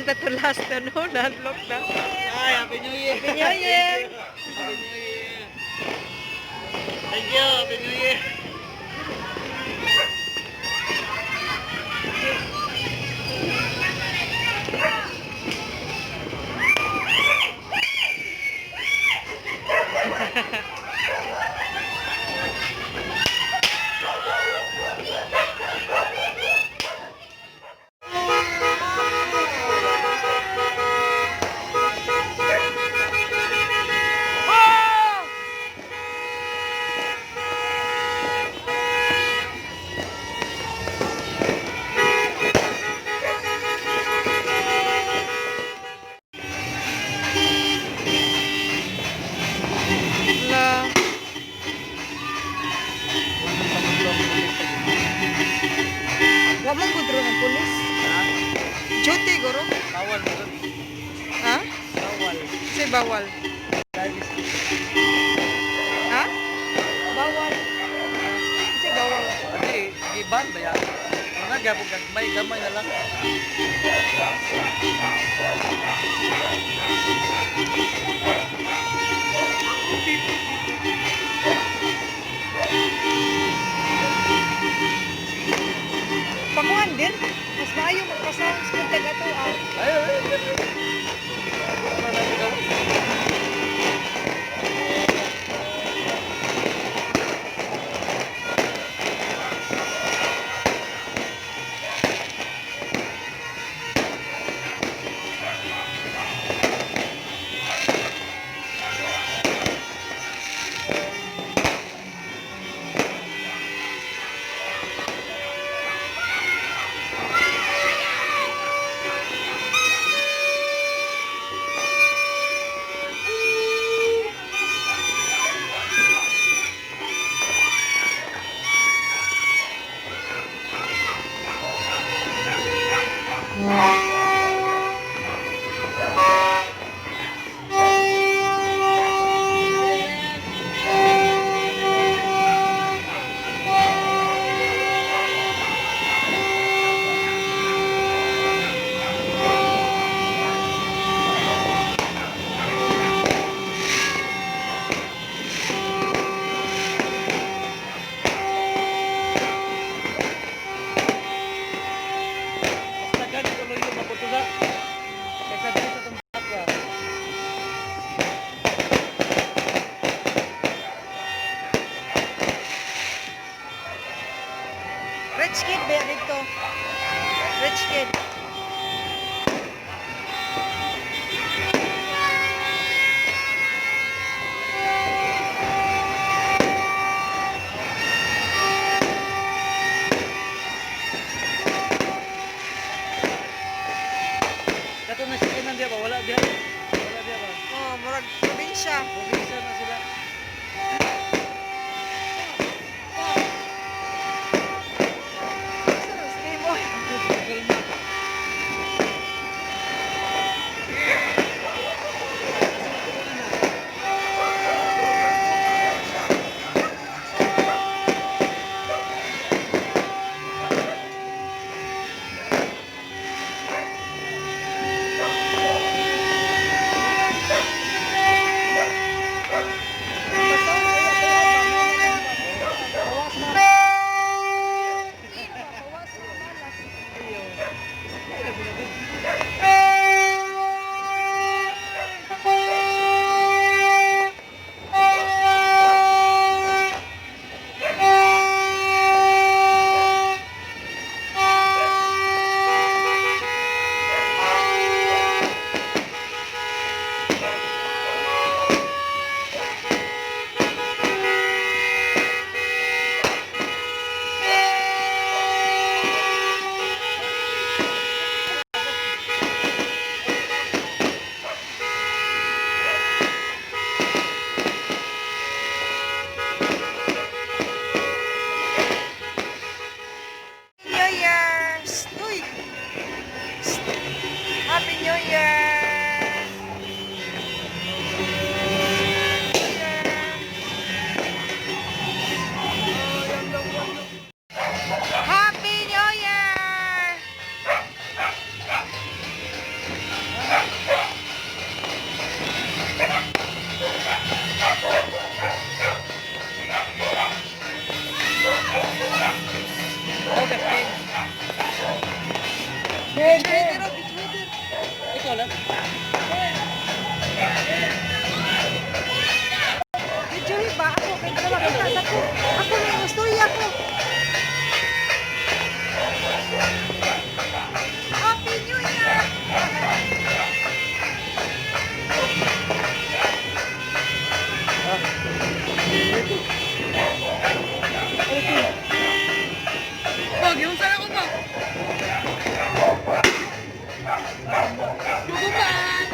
lang tatulas na no, landlock na. Ay, Happy New Year! Happy New Year! Happy New Year! Thank you! Happy New Year! Wala. Wa man gudro ng pulis. Duty guro. Bawal mo doon. Ha? Bawal. Kasi bawal. Ha? Bawal. Kasi bawal. Kasi, giban ba yan? Mga gabog gagmay, gamay na lang. Pakuan din. Mas maayo magpa-sounds kung taga-to ah. Ay, ay, ay. Ano na ikaw? Basta gani tuloy yung mabutusa. Kaysa dito sa itong bakwa. Rich kid ba dito? Rich kid. Kato na sikinan diya ba? Wala diya. Wala diya ba? Oh, murag probinsya. Probinsya na sila. Stay mo. Google Map. Okay, game. Beach reader, oh, beach reader. Ikaw lang. Video ba? Ako, kaya ka makita sa ko. Ako may gustoy ako. Happy New Year! Bag, yung sana ko ba? Gugubat!